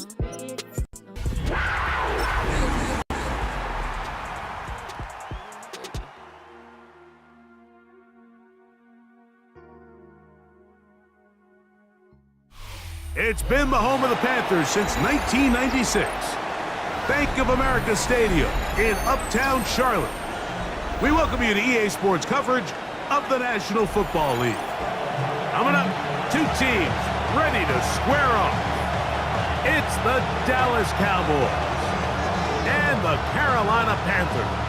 It's been the home of the Panthers since 1996. Bank of America Stadium in Uptown Charlotte. We welcome you to EA Sports coverage of the National Football League. Coming up, two teams ready to square off. It's the Dallas Cowboys and the Carolina Panthers.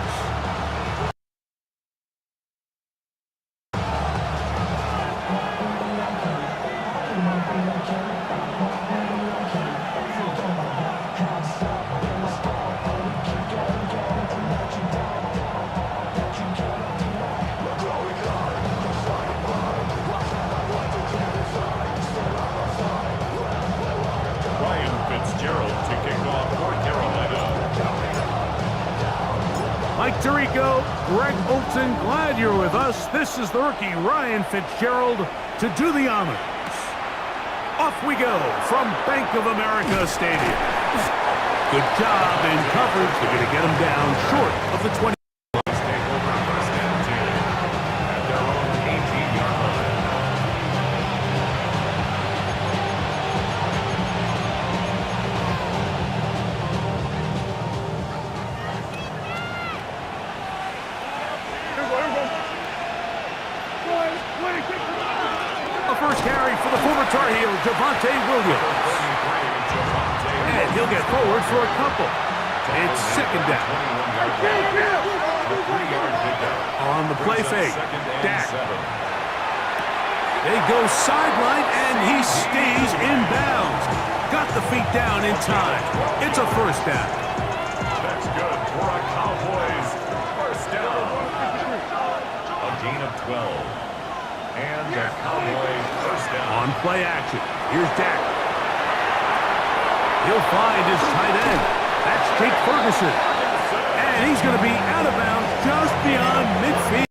Mike Tirico, Greg Olsen, glad you're with us. This is the rookie Ryan Fitzgerald to do the honors. Off we go from Bank of America Stadium. Good job in coverage. They're going to get him down short of the 20. First carry for the former Tar Heel, Javonte Williams. And he'll get forward for a couple. It's second down. On the play fake, Dak. They go sideline, and he stays in bounds. Got the feet down in time. It's a first down. That's good for a Cowboys first down. A gain of 12. And the Cowboys first down. On play action, here's Dak. He'll find his tight end. That's Jake Ferguson. And he's going to be out of bounds just beyond midfield.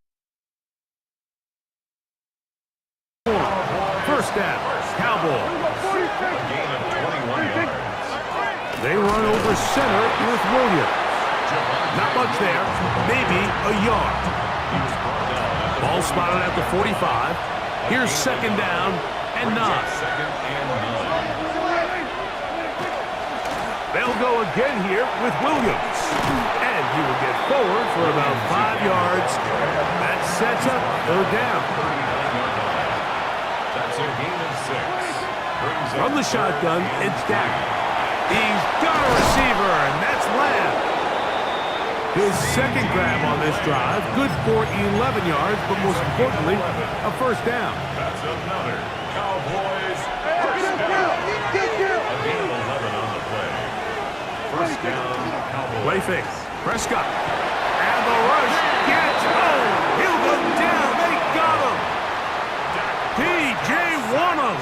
First down, Cowboys. Gain of 21 yards. They run over center with Williams. Not much there, maybe a yard. Ball spotted at the 45. Here's second down and 9. They'll go again here with Williams. And he will get forward for about 5 yards. That sets up third down. That's a gain of 6. From the shotgun, it's Dak. He's got a receiver, and that's Lamb. His second grab on this drive, good for 11 yards, but most importantly, a first down. That's another Cowboys first down. A gain of 11 on the play. First down, Cowboys. Play fake, Prescott. And the rush gets home. He'll go down. They got him. P.J. Wonnum.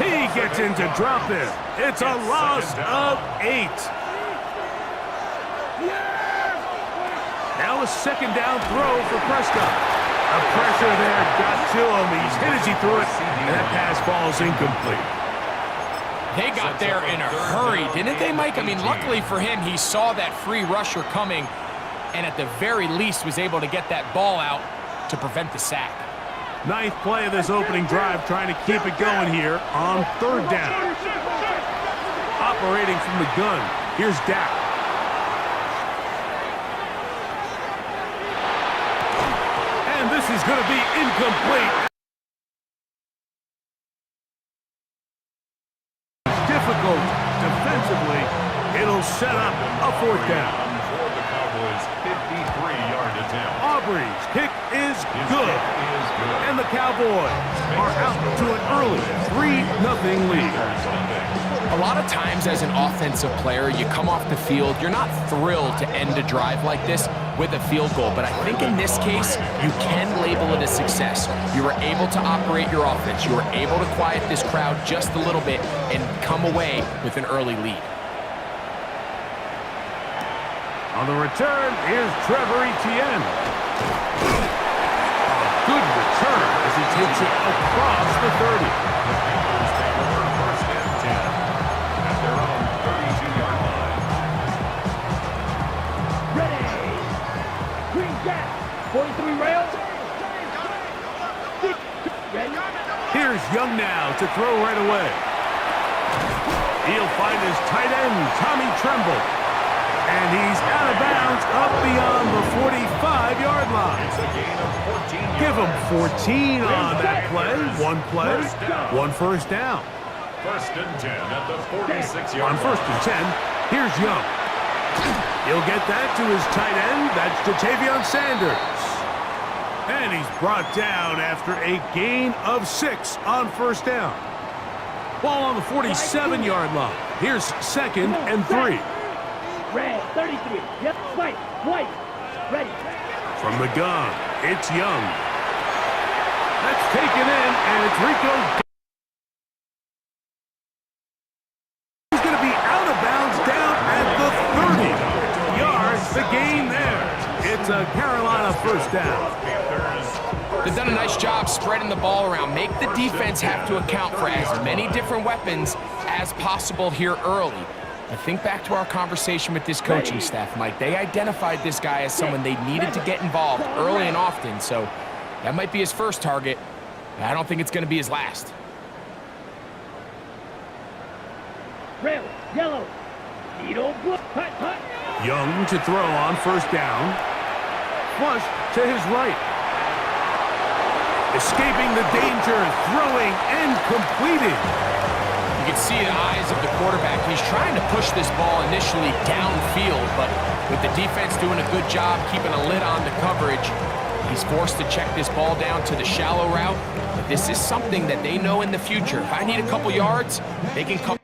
He gets in to drop it. It's a loss of 8. Now a second down throw for Prescott. The pressure there got to him. He's hit as he threw it, and that pass falls incomplete. They got there in a hurry, didn't they, Mike? I mean, luckily for him, he saw that free rusher coming, and at the very least was able to get that ball out to prevent the sack. Ninth play of this opening drive, trying to keep it going here on third down. Operating from the gun, here's Dak. This is going to be incomplete. It's difficult defensively. It'll set up a fourth down. For the Cowboys' 53-yard attempt. Aubrey's kick is good. And the Cowboys are out to an early 3-0 lead. A lot of times as an offensive player, you come off the field, you're not thrilled to end a drive like this with a field goal, but I think in this case, you can label it a success. You were able to operate your offense. You were able to quiet this crowd just a little bit and come away with an early lead. On the return, here's Trevor Etienne. A good return as he takes it across the 30. First and 10 at their own 43 rails. Ready? Here's Young now to throw right away. He'll find his tight end, Tommy Tremble. And he's out of bounds up beyond the 45-yard line. It's a gain of 14 yards. Give him 14 on that play. One play, one first down. First and 10 at the 46-yard On line. first and 10, here's Young. He'll get that to his tight end. That's Ja'Tavion Sanders. And he's brought down after a gain of 6 on first down. Ball on the 47-yard line. Here's second and 3. Red, 33. Yep, white. Ready. From the gun, it's Young. That's taken in, and it's Rico. He's going to be out of bounds down at the 30 yards. The gain there. It's a Carolina first down. They've done a nice job spreading the ball around. Make the defense have to account for as many different weapons as possible here early. I think back to our conversation with this coaching staff, Mike. They identified this guy as someone they needed to get involved early and often, so that might be his first target. I don't think it's going to be his last. Red, yellow. Needle, blue. Hut. Young to throw on first down. Flush to his right. Escaping the danger, throwing and completing. You can see the eyes of the quarterback. He's trying to push this ball initially downfield, but with the defense doing a good job keeping a lid on the coverage, he's forced to check this ball down to the shallow route. But this is something that they know in the future. If I need a couple yards, they can come.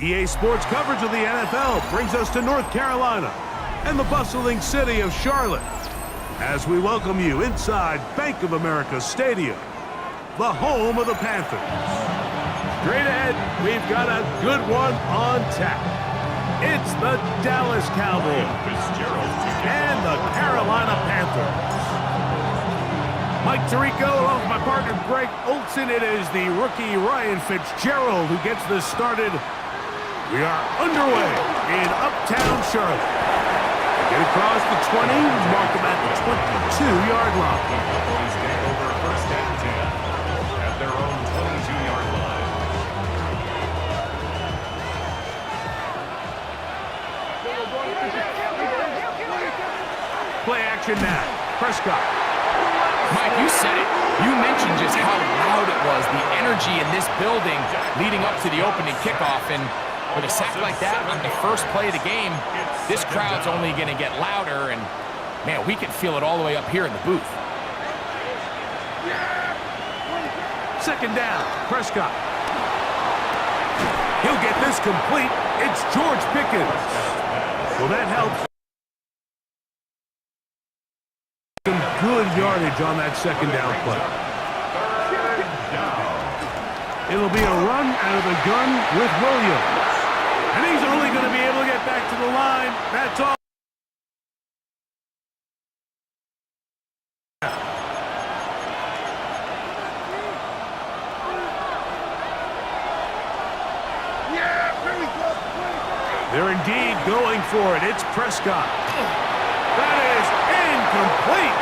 EA Sports coverage of the NFL brings us to North Carolina and the bustling city of Charlotte as we welcome you inside Bank of America Stadium, the home of the Panthers. Straight ahead, we've got a good one on tap. It's the Dallas Cowboys and the Carolina Panthers. Mike Tirico along with my partner Greg Olson. It is the rookie Ryan Fitzgerald who gets this started. We are underway in Uptown Charlotte. Get across the 20, mark them at the 22-yard line. Cowboys take over first and 10 at their own 22-yard line. Play action now. Prescott. Mike, you said it. You mentioned just how loud it was, the energy in this building leading up to the opening kickoff. And with a sack like that on the first play of the game, this crowd's only going to get louder. And, man, we can feel it all the way up here in the booth. Second down. Prescott. He'll get this complete. It's George Pickens. Well, that helps. Some good yardage on that second down play. It'll be a run out of the gun with Williams. And he's only going to be able to get back to the line. That's all. They're indeed going for it. It's Prescott. That is incomplete.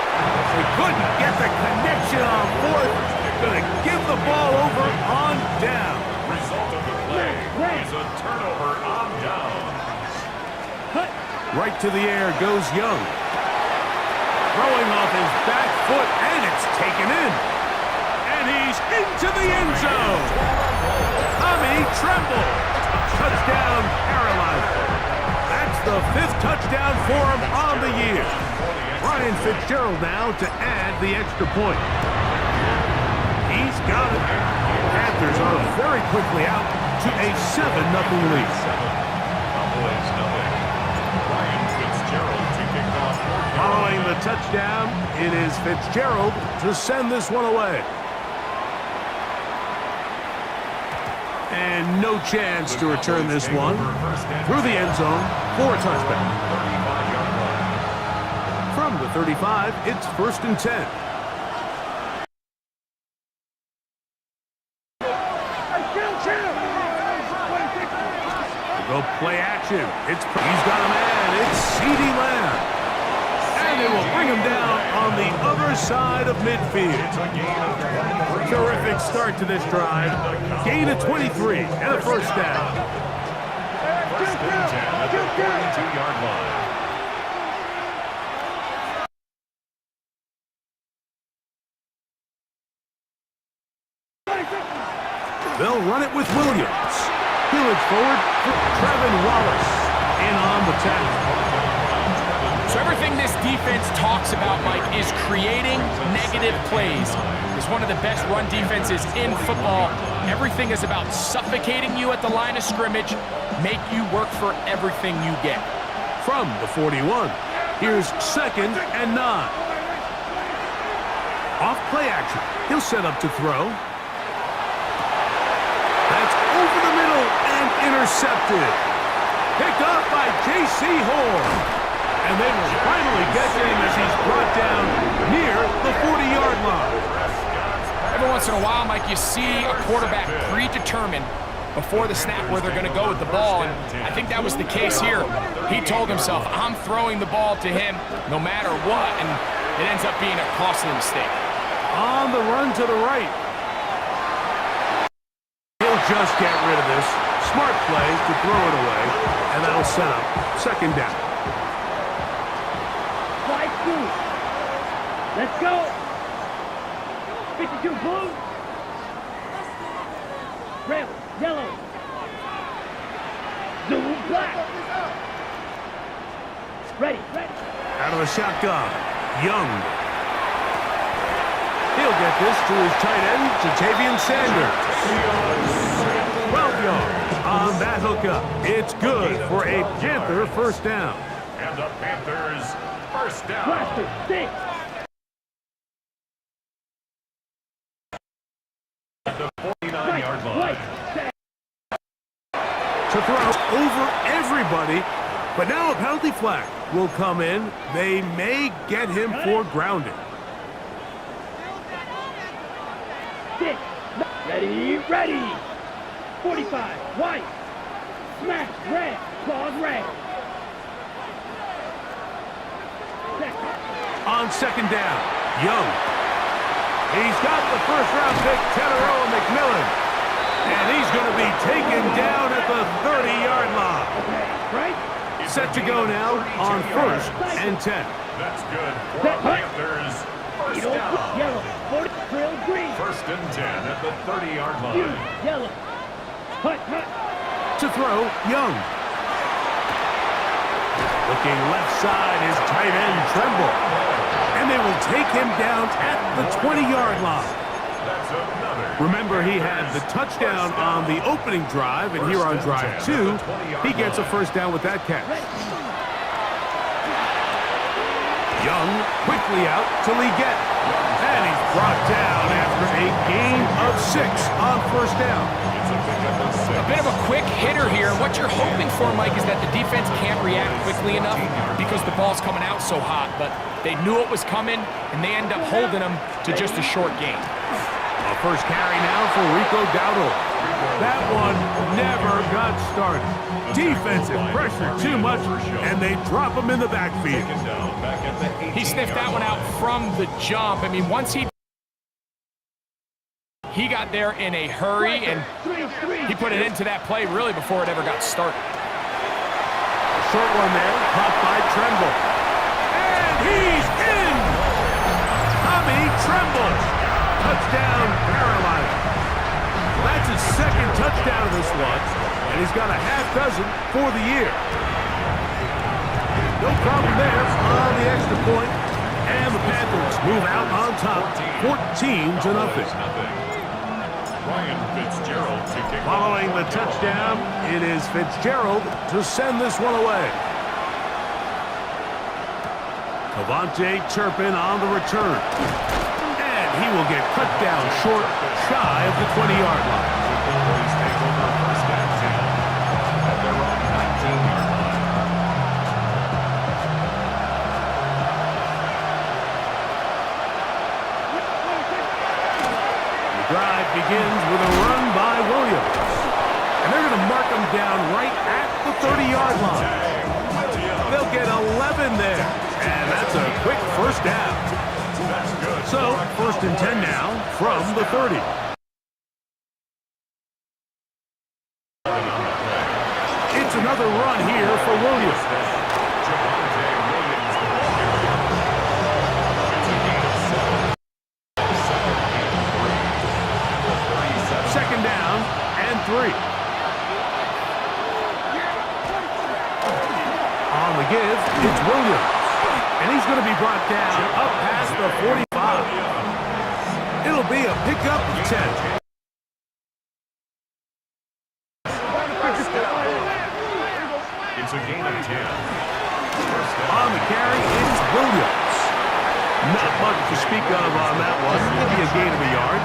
They couldn't get the connection on fourth. Going to give the ball over on down. Result of the play is a turnover on downs. Right to the air goes Young. Throwing off his back foot, and it's taken in. And he's into the end zone. Tommy Tremble. Touchdown, Carolina. That's the 5th touchdown for him on the year. Ryan Fitzgerald now to add the extra point. He's got it. Panthers are very quickly out to a 7-0 lead. Cowboys nothing. Ryan Fitzgerald to kick off. Following the touchdown, it is Fitzgerald to send this one away. And no chance to return this one through the end zone for a touchback. From the 35, it's 1st and 10. Go play action. He's got a man. It's CeeDee Lamb. And it will bring him down on the other side of midfield. Terrific start to this drive. Gain of 23 and a first down. First and 10 at the 42-yard line. They'll run it with Williams. He'll it forward for Trevin Wallace in on the tackle. So everything this defense talks about, Mike, is creating negative plays. It's one of the best run defenses in football. Everything is about suffocating you at the line of scrimmage, make you work for everything you get. From the 41, here's 2nd and 9. Off play action. He'll set up to throw. That's over the middle and intercepted. Picked off by J.C. Horn. And they will finally get him as he's brought down near the 40-yard line. Every once in a while, Mike, you see a quarterback predetermined before the snap where they're going to go with the ball, and I think that was the case here. He told himself, I'm throwing the ball to him no matter what, and it ends up being a costly mistake. On the run to the right. He'll just get rid of this. Smart play to throw it away, and that'll set up 2nd down. Let's go. 52 blue. Red, yellow. Zoom black. Ready. Out of the shotgun, Young. He'll get this to his tight end, Ja'Tavion Sanders. 12 yards on that hookup. It's good for a Panther first down. And the Panthers first down. Blaster, 6. At the 49-yard line. To throw over everybody, but now a penalty flag will come in. They may get him for grounding. 6. Ready, ready. 45, white. Smash, red. Claws, red. On second down, Young. He's got the first-round pick, Teteroa McMillan. And he's going to be taken down at the 30-yard line. Right? Set to go now on first and 10. That's good for the Panthers. First down. Yellow, 40, drill, green. First and 10 at the 30-yard Blue, line. yellow. Hut, hut. To throw, Young. Looking left side is tight end Tremble. And they will take him down at the 20-yard line. That's another. Remember, he had the touchdown on the opening drive, and here on drive 2, he gets a first down with that catch. Young quickly out to Leggett. And he's brought down after a gain of 6 on first down. A bit of a quick hitter here. What you're hoping for, Mike, is that the defense can't react quickly enough because the ball's coming out so hot. But they knew it was coming, and they end up holding them to just a short gain. A first carry now for Rico Dowdle. That one never got started. Defensive pressure too much, and they drop him in the backfield. He sniffed that one out from the jump. I mean, once he got there in a hurry, and he put it into that play really before it ever got started. A short one there, caught by Tremble. And he's in! Tommy Tremble. Touchdown, Carolina. That's his second touchdown of this one, and he's got a half dozen for the year. No problem there on the extra point, and the Panthers move out on top, 14-0. Ryan Fitzgerald to kick. Following the touchdown, it is Fitzgerald to send this one away. Cavante Turpin on the return. And he will get cut down short, shy of the 20-yard line. Boys take over first and 10 at their own 19-yard line. The drive begins with a run by Williams. And they're going to mark him down right at the 30-yard line. They'll get 11 there. And that's a quick first down. So, first and 10 now from the 30. It's another run here for Williams. Second down and 3. On the give, it's Williams. And he's going to be brought down up past the 45. It'll be a pickup of 10. It's a gain of 10. On the carry, it's Williams. Not much to speak of on that one. Maybe a gain of a yard.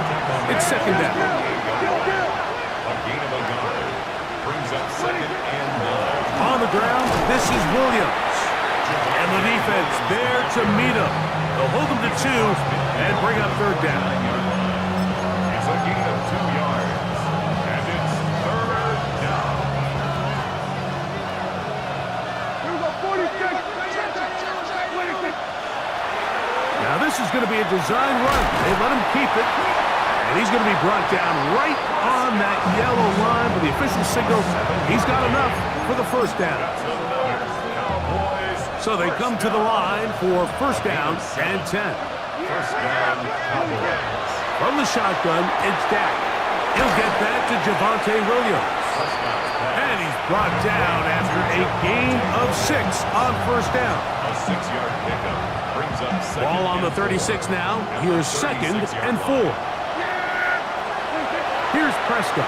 It's second down. A gain of a yard brings up second and 9. On the ground, this is Williams. And the defense there to meet him. They'll hold him to 2 and bring up third down. It's a gain of 2 yards. And it's third down. Now this is going to be a design run. They let him keep it. And he's going to be brought down right on that yellow line with the official signal. He's got enough for the first down. So they come to the line for first down and 10. First down, Cowboys. From the shotgun, it's Dak. He'll get that to Javonte Williams. And he's brought down after a gain of 6 on first down. A 6-yard pickup brings up second. Ball on the 36 now. Here's second and 4. Here's Prescott.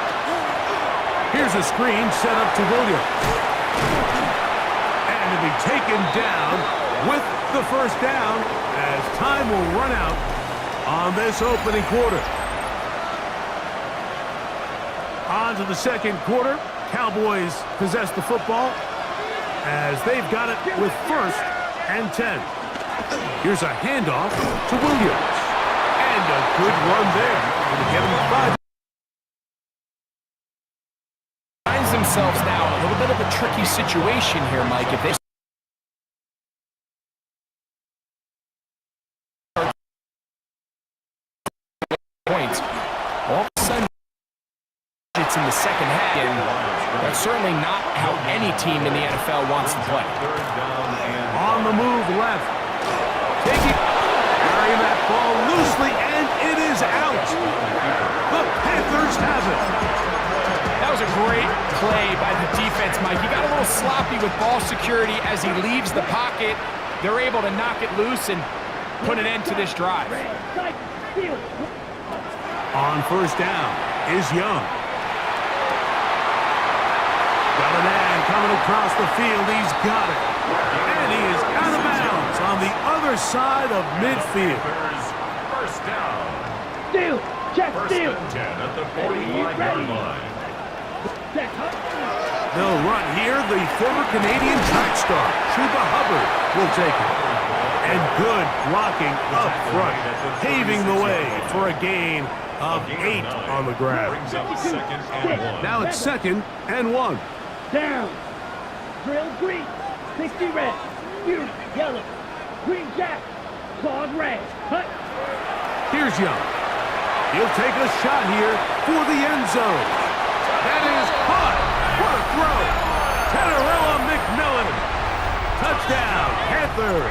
Here's a screen set up to Williams. And to be taken down with the first down as time will run out on this opening quarter. On to the second quarter. Cowboys possess the football as they've got it with first and 10. Here's a handoff to Williams. And a good run there. Gonna get him 5. Finds themselves now in a little bit of a tricky situation here, Mike. If they points, all of a sudden it's in the second half, and that's certainly not how any team in the NFL wants to play. On the move left. Taking, carrying that ball loosely, and it is out. The Panthers have it. That was a great play by the defense, Mike. He got a little sloppy with ball security as he leaves the pocket. They're able to knock it loose and put an end to this drive. On first down is Young. Got a man coming across the field. He's got it. And he is out of bounds on the other side of midfield. First down. Steal. Check First steal. and 10 at the 45-yard line. They'll run here. The former Canadian track star, Chuba Hubbard, will take it. And good blocking up front, paving the way for a gain of 8 on the ground. Brings up second and 1. Now it's second and 1. Down. Drill green. 60 red. Fury yellow. Green jack. Claws red. Hut. Here's Young. He'll take a shot here for the end zone. That is caught. What a throw. Tenerella McMillan. Touchdown, Panthers.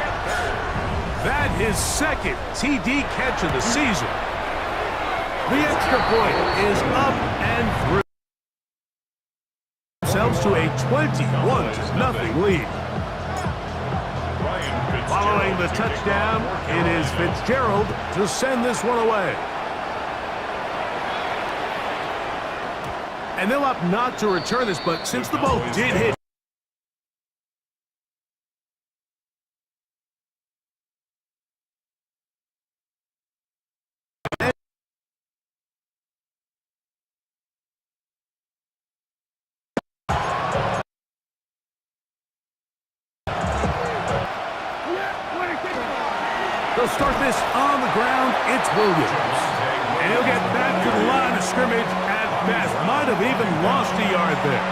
That his second TD catch of the season. The extra point is up and through. Themselves to a 21-0 lead. Following the touchdown, it is Fitzgerald to send this one away. And they'll opt not to return this, but since the ball did hit, they'll start this on the ground. It's Williams. And he'll get back to the line of scrimmage at best. Might have even lost a yard there.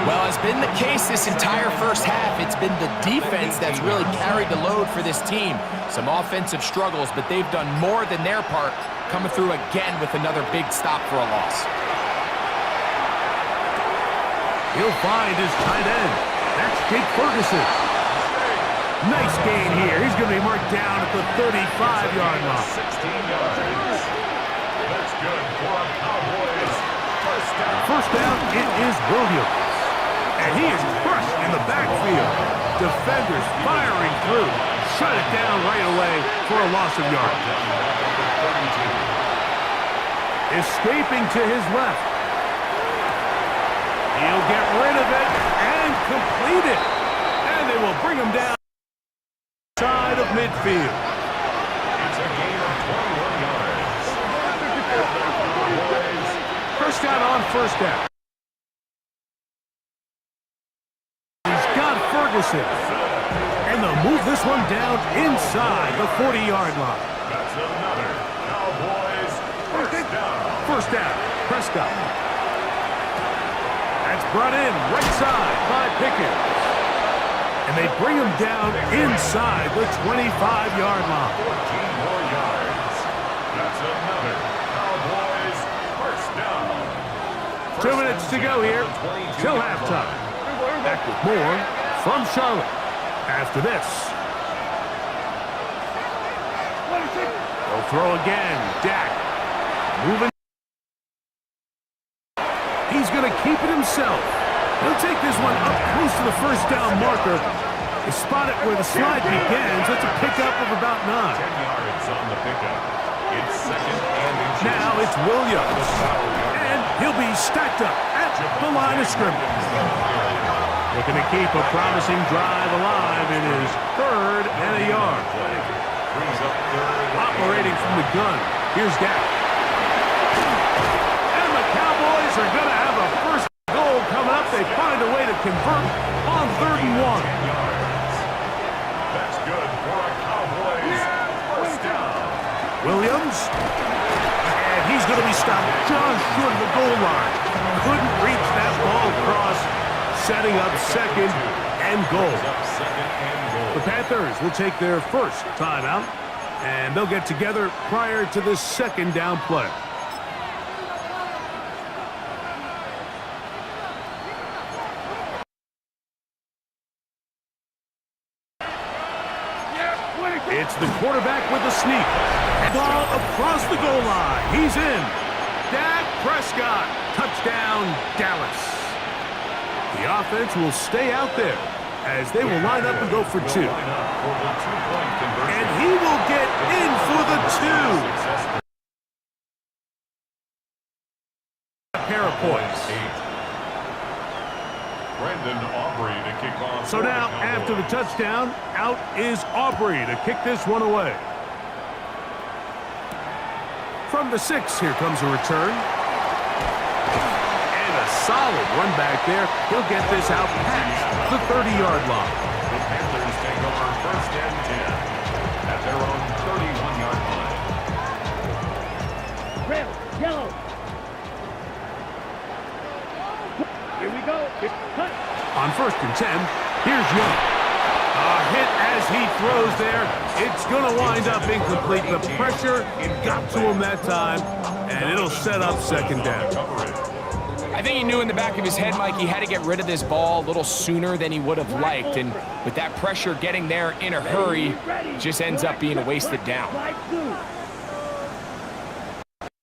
Well, as been the case this entire first half, it's been the defense that's really carried the load for this team. Some offensive struggles, but they've done more than their part, coming through again with another big stop for a loss. He'll find his tight end. That's Jake Ferguson. Nice gain here. He's going to be marked down at the 35-yard line. 16 yards. That's good for a Cowboys. First down. First down, it is Williams. And he is crushed in the backfield. Defenders firing through. Shut it down right away for a loss of yards. Escaping to his left. He'll get rid of it and complete it. And they will bring him down side of midfield. It's a gain of 21 yards. First down on first down. He's got Ferguson. And they'll move this one down inside the 40-yard line. That's another Cowboys first down. First down, Prescott. That's brought in right side by Pickens. And they bring him down inside the 25-yard line. 14 more yards. That's another Cowboys first down. 2 minutes to go here till halftime. Back with more from Charlotte after this. They'll throw again. Dak moving. He's going to keep it himself. He'll take this one up close to the first down marker. They spot it where the slide begins. That's a pickup of about 9. 10 yards on the pickup. It's second and inches. Now it's Williams. And he'll be stacked up at the line of scrimmage. Looking to keep a promising drive alive in his 3rd and a yard. Operating from the gun, here's Dak. And the Cowboys are going to have a first goal coming up. They find a way to convert on 3rd and 1. That's good for a Cowboys first down. Williams, and he's going to be stopped just short of the goal line. Couldn't reach that ball across, setting up 2nd and goal. The Panthers will take their first timeout, and they'll get together prior to the 2nd down play. It's the quarterback with the sneak. Ball across the goal line. He's in. Dak Prescott. Touchdown, Dallas. The offense will stay out there as they will line up and go for 2. And he will get in for the 2. A pair of points. Brandon Aubrey to kick off. So now, after the touchdown, out is Aubrey to kick this one away. From the 6, here comes a return. And a solid run back there. He'll get this out past the 30-yard line. The Panthers take over 1st and 10 at their own 31-yard line. Red, yellow. Here we go. Cut. On 1st and 10, here's Young. A hit as he throws there. It's going to wind up incomplete. The pressure got to him that time, and it'll set up 2nd down. I think he knew in the back of his head, Mike, he had to get rid of this ball a little sooner than he would have liked. And with that pressure getting there in a hurry, it just ends up being a wasted down.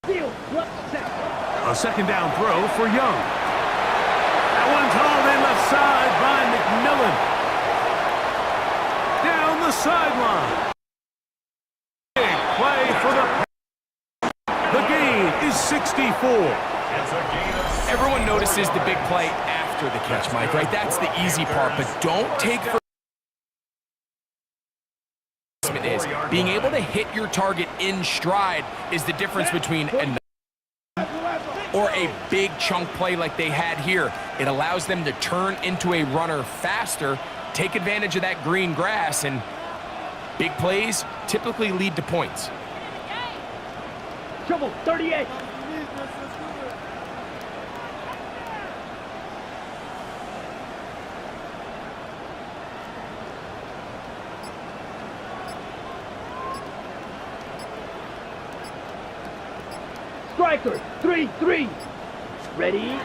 A 2nd down throw for Young. That one's hauled in left side by McMillan. Down the sideline. Big play for the gain is 64. It's a gain of 6. Everyone notices the big play after the catch, Mike, right? That's the easy part, but don't take for is. Being able to hit your target in stride is the difference between an or a big chunk play like they had here. It allows them to turn into a runner faster, take advantage of that green grass, and big plays typically lead to points. Trouble, 38. Striker, 3-3. Ready?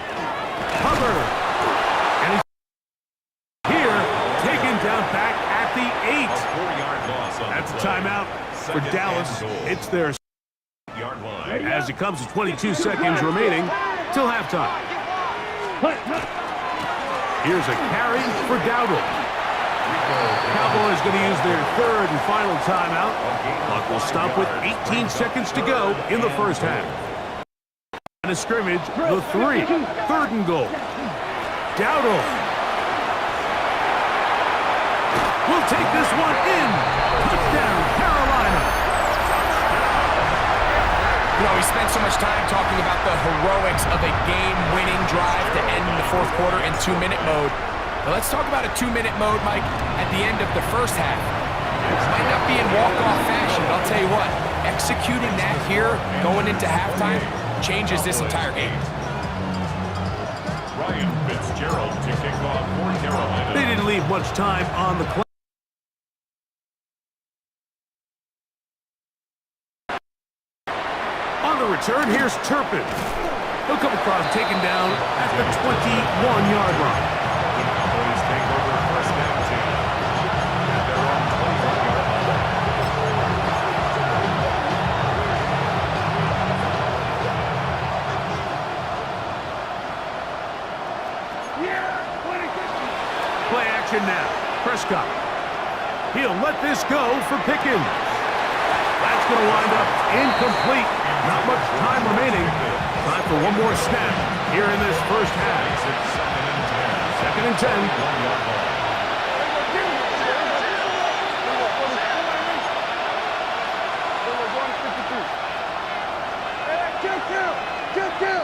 Cover. And he's here, taken down back at the 8. 4-yard loss on That's a the play. timeout for 2nd Dallas. and goal. It's their Yard line. as it comes to 22 seconds remaining till halftime. Here's a carry for Dowdle. Cowboys going to use their 3rd and final timeout. Clock will stop with 18 seconds to go in the 1st half. And a scrimmage, the 3. 3rd and goal. Dowdle will take this one in. Touchdown, Carolina. You know, we spent so much time talking about the heroics of a game-winning drive to end the 4th quarter in 2-minute mode. But let's talk about a 2-minute mode, Mike, at the end of the 1st half. It might not be in walk-off fashion, but I'll tell you what, executing that here, going into halftime, changes this entire game. Ryan Fitzgerald to kick off for Carolina. They didn't leave much time on the clock. On the return, here's Turpin. He'll come across, taken down at the 21-yard line. The Cowboys take over 1st and 10 at their own 21-yard line. Play action now. Prescott. He'll let this go for Pickens. That's going to wind up incomplete. Not much time remaining. Time for one more snap here in this first half. Second and 10.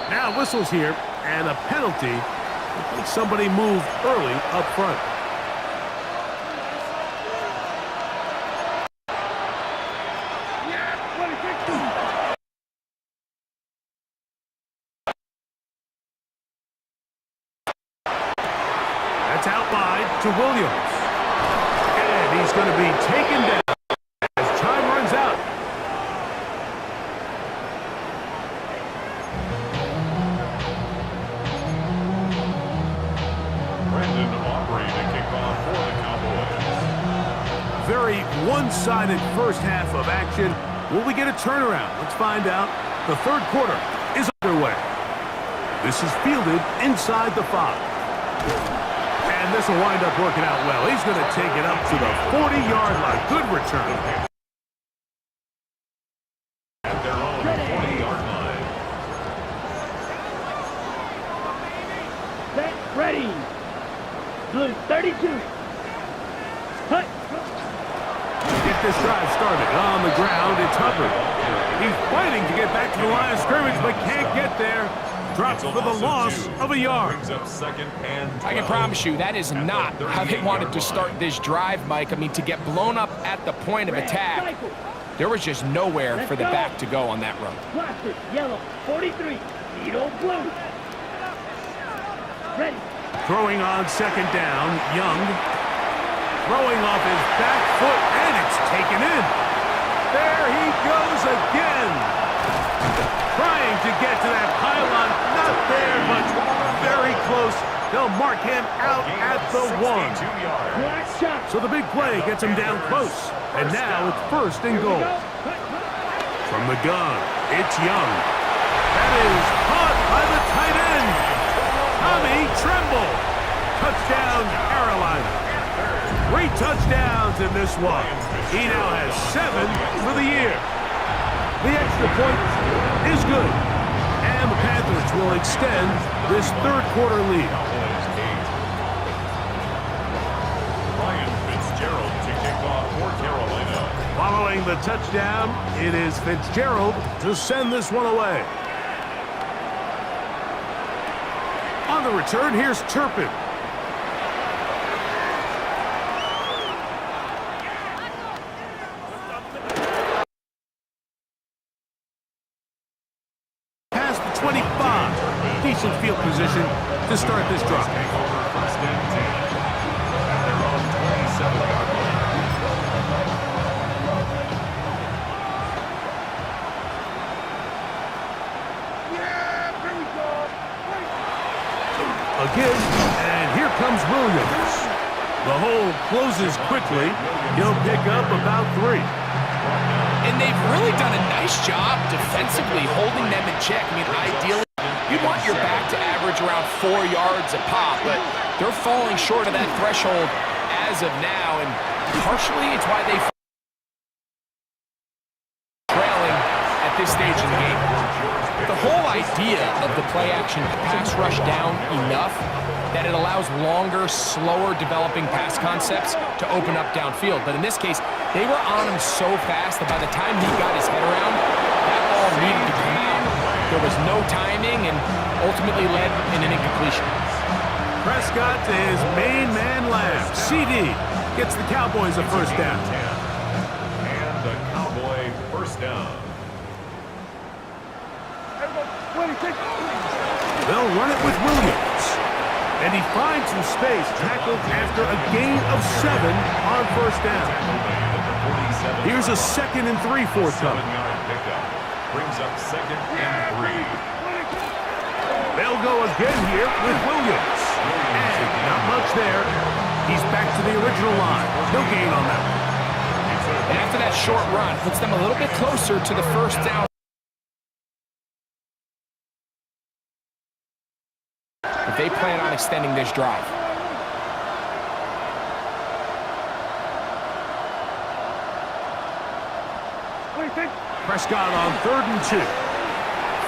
Now whistles here, and a penalty. I think somebody moved early up front. That's out wide to Williams. And he's going to be taken down as time runs out. Brandon Aubrey to kick off for the Cowboys. Very one-sided first half of action. Will we get a turnaround? Let's find out. The third quarter is underway. This is fielded inside the 5. And this will wind up working out well. He's going to take it up to the 40-yard line. Good return. At their own 40-yard line. Set, ready. Blue 32. Hut. Get this drive started. On the ground, it's Hubbard. He's fighting to get back to the line of scrimmage, but can't get there. Drops for the loss of a yard. Brings up second and 12. I can promise you that is not how they wanted to start this drive, Mike. I mean, to get blown up at the point of attack, there was just nowhere for the back to go on that run. Blaster, yellow, 43. Needle blue. Ready. Throwing on second down, Young. Throwing off his back foot, and it's taken in. There he goes again. Trying to get to that pylon. Not there, but very close. They'll mark him out at the 1. Black shot. So the big play gets him down close. And now it's first and goal. From the gun, it's Young. That is caught by the tight end. Tommy Tremble. Touchdown, Carolina. 3 touchdowns in this one. He now has 7 for the year. The extra point is good. And the Panthers will extend this third quarter lead. Ryan Fitzgerald to kick off for Carolina. Following the touchdown, it is Fitzgerald to send this one away. On the return, here's Turpin. Past the 25. Decent field position to start this drive. First and 10. At their own 27-yard line. Again, and here comes Williams. The hole closes quickly. He'll pick up about 3. And they've really done a nice job defensively holding them in check. I mean, ideally, you want your back to average around 4 yards a pop, but they're falling short of that threshold as of now, and partially it's why they trailing at this stage in the game. The whole idea of the play-action pass rush down enough that it allows longer, slower developing pass concepts to open up downfield. But in this case, they were on him so fast that by the time he got his head around, that ball needed to come out. There was no timing and ultimately led in an incompletion. Prescott to his main man Lamb. CD gets the Cowboys a first down. And the Cowboy first down. They'll run it with Williams. And he finds some space, tackled after a gain of 7 on first down. Here's a 2nd and 3 forthcoming. 7-yard pickup. Brings up second and 3. They'll go again here with Williams. And not much there. He's back to the original line. No gain on that one. And after that short run, puts them a little bit closer to the first down. If they plan on extending this drive. Prescott on 3rd and 2.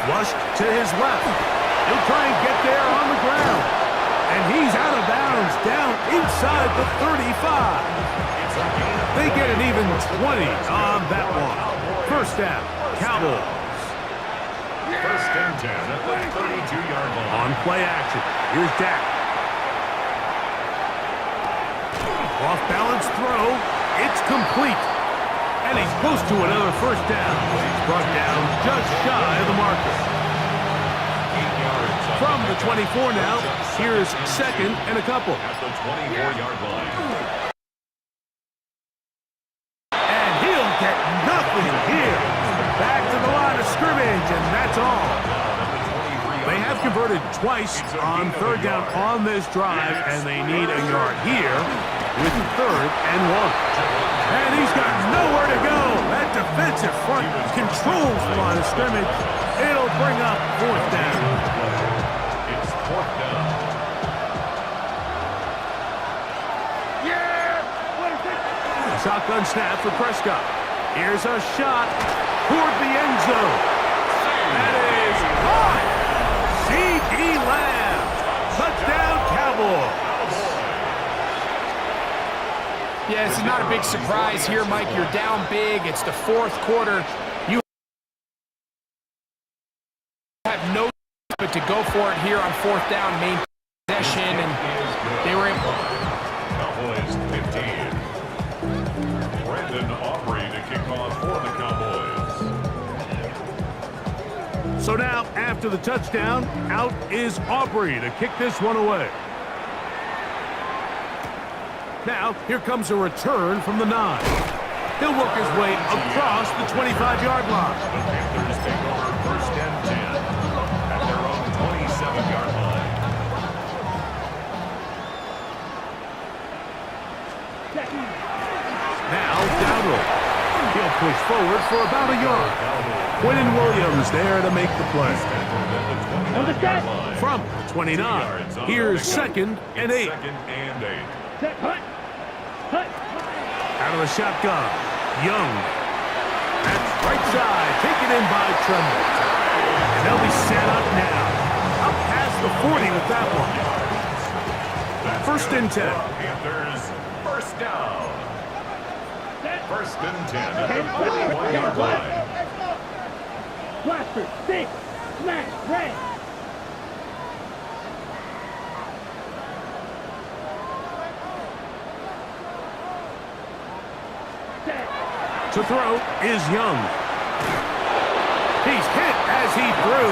Flushed to his left. He'll try and get there on the ground. And he's out of bounds, down inside the 35. They get an even 20 on that one. First down, Cowboys. First and 10 at the 32-yard line. On play action, here's Dak. Off-balance throw, it's complete. And he's close to another first down. He's brought down just shy of the marker. From the 24 now, here's second and a couple. At the 24-yard line. And he'll get nothing here. Back to the line of scrimmage, and that's all. They have converted twice on third down on this drive, and they need a yard here with third and 1. And he's got nowhere to go. That defensive front controls the line of scrimmage. It'll bring up fourth down. It's fourth down. Shotgun snap for Prescott. Here's a shot toward the end zone. That is caught. C.D. Lamb. Touchdown, Cowboys. Yeah, this is not a big surprise here, Mike. You're down big. It's the fourth quarter. You have no but to go for it here on fourth down, main possession, and they were able. Cowboys 15. Brandon Aubrey to kick off for the Cowboys. So now, after the touchdown, out is Aubrey to kick this one away. Now, here comes a return from the 9. He'll work his way across the 25-yard line. The Panthers take over first and 10 at their own 27-yard line. Now, Dowdle. He'll push forward for about a yard. Quentin Williams there to make the play. From the 29, here's second and 8. Second and 8. Set, hut. Hut. Out of the shotgun, Young. That's right side, taken in by Tremble. And they'll be set up now. Up past the 40 with that one. First and 10. Panthers, first down. First and 10 at the 41-yard line. Blaster, six, smash, red. To throw is Young. He's hit as he threw.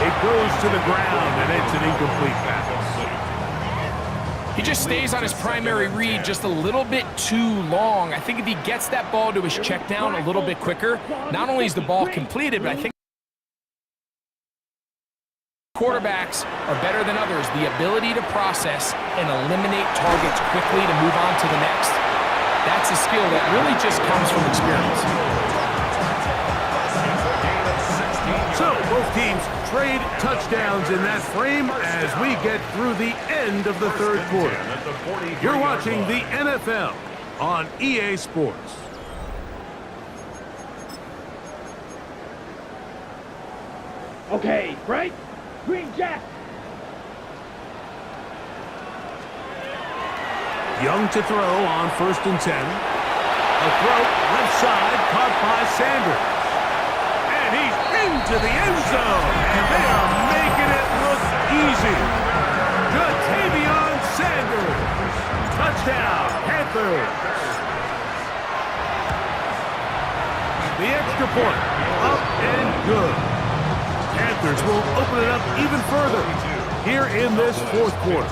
It goes to the ground, and it's an incomplete pass. He just stays on his primary read just a little bit too long. I think if he gets that ball to his check down a little bit quicker, not only is the ball completed, but I think quarterbacks are better than others. The ability to process and eliminate targets quickly to move on to the next. That's a skill that really just comes from experience. So both teams trade touchdowns in that frame as we get through the end of the third quarter. You're watching the NFL on EA Sports. Okay, right? Green Jack. Young to throw on first and 10. A throw left side caught by Sanders. And he's into the end zone. And they are making it look easy. Jatavion Sanders. Touchdown, Panthers. The extra point, up and good. Panthers will open it up even further here in this fourth quarter.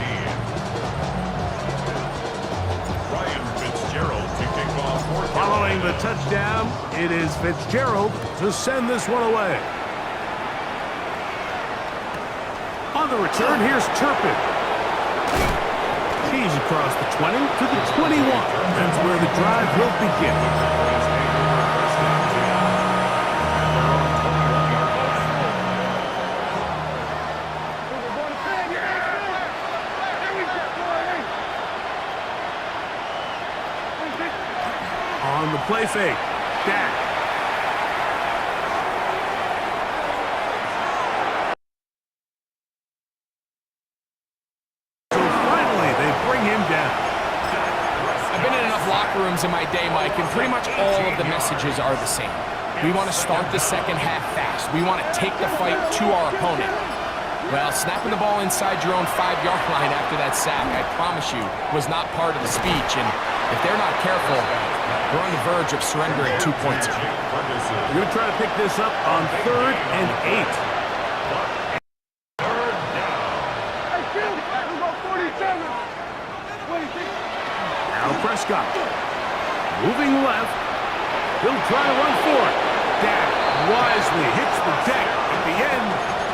Following the touchdown, it is Fitzgerald to send this one away. On the return, here's Turpin. He's across the 20 to the 21. That's where the drive will begin. On the play fake, Dak. times in my day, Mike, and pretty much all of the messages are the same. We want to start the second half fast. We want to take the fight to our opponent. Well, snapping the ball inside your own 5-yard line after that sack, I promise you, was not part of the speech. And if they're not careful, we're on the verge of surrendering 2 points. We're going to try to pick this up on 3rd and 8. Now Prescott. Moving left. He'll try to run for it. Dak wisely hits the deck at the end,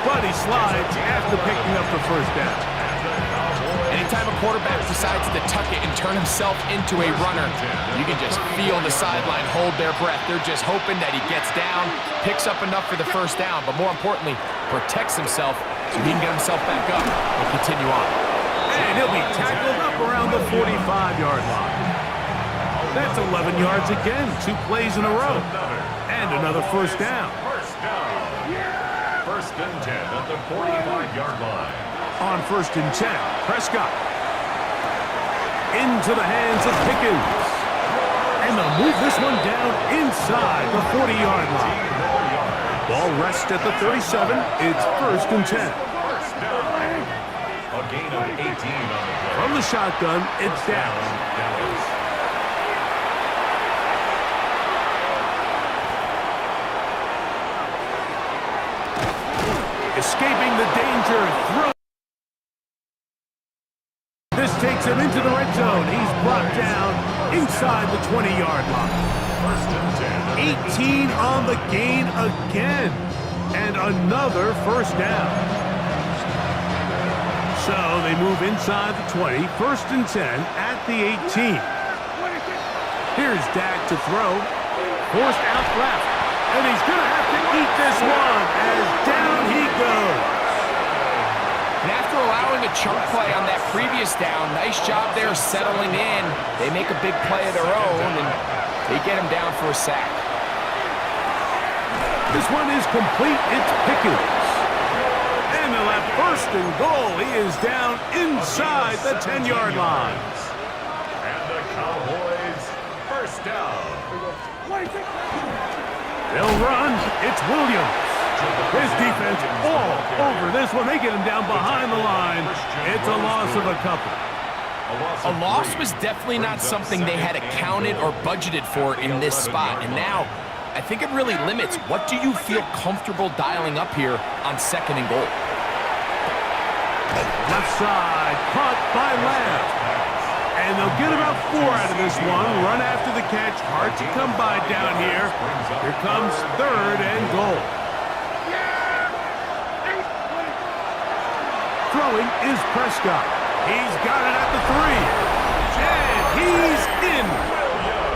but he slides after picking up the first down. Anytime a quarterback decides to tuck it and turn himself into a runner, you can just feel the sideline hold their breath. They're just hoping that he gets down, picks up enough for the first down, but more importantly, protects himself so he can get himself back up and continue on. And he'll be tackled up around the 45-yard line. That's 11 yards again, 2 plays in a row. And another first down. First and 10 at the 45-yard line. On 1st and 10, Prescott. Into the hands of Pickens. And they'll move this one down inside the 40-yard line. Ball rests at the 37. It's 1st and 10. A gain of 18 on the play. From the shotgun, it's down. Escaping the danger, throw. This takes him into the red zone. He's brought down inside the 20-yard line. First and 10. 18 on the gain again. And another first down. So they move inside the 20, 1st and 10 at the 18. Here's Dak to throw. Forced out left. And he's going to have to eat this one as down he goes. And after allowing a chunk play on that previous down, nice job there settling in. They make a big play of their own, and they get him down for a sack. This one is complete. It's Pickens. And they'll have 1st and goal. He is down inside the 10-yard line. And the Cowboys first down. They'll run. It's Williams. His defense all over this one. They get him down behind the line. It's a loss of a couple. A loss was definitely not something they had accounted or budgeted for in this spot. And now, I think it really limits what do you feel comfortable dialing up here on 2nd and goal. Left side, caught by Lamb. And they'll get about 4 out of this one. Run after the catch. Hard to come by down here. Here comes 3rd and goal. Throwing is Prescott. He's got it at the 3. And he's in.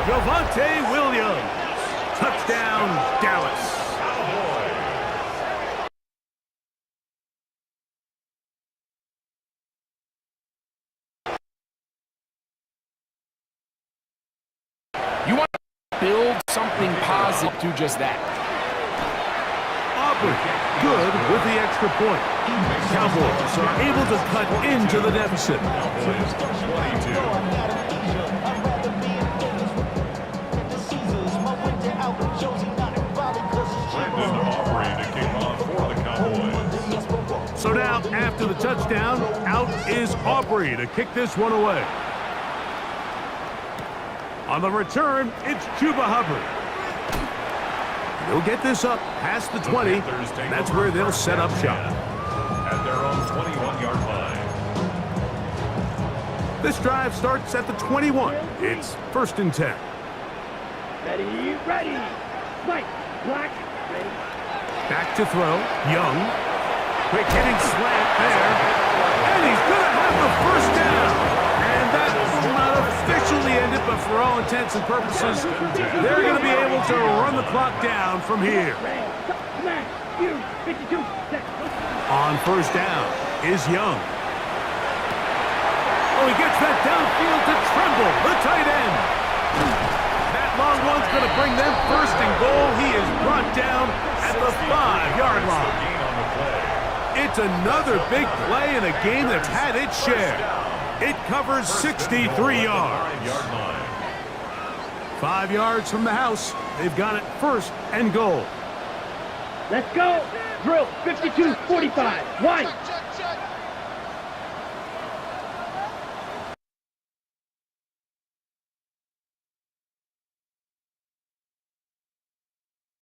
Javonte Williams. Touchdown, Dallas. You want to build something positive, do just that. Aubrey, good with the extra point. Cowboys are able to cut into the deficit. Cowboys 22. Brandon Aubrey to kick off for the Cowboys. So now, after the touchdown, out is Aubrey to kick this one away. On the return, it's Chuba Hubbard. He'll get this up past the 20, and that's where they'll set up shop. At their own 21-yard line. This drive starts at the 21. It's 1st and 10. Ready, ready. Right, black, ready. Back to throw. Young. Quick hitting slant there. And he's going to have the first down. And that will not officially end it, but for all intents and purposes, they're going to be able to run the clock down from here. Smash, you, 52 seconds. On 1st down is Young. Oh, he gets that downfield to Tremble, the tight end. That long one's going to bring them 1st and goal. He is brought down at the 5-yard line. It's another big play in a game that's had its share. It covers 63 yards. 5 yards from the house. They've got it 1st and goal. Let's go. Drill 52-45. White.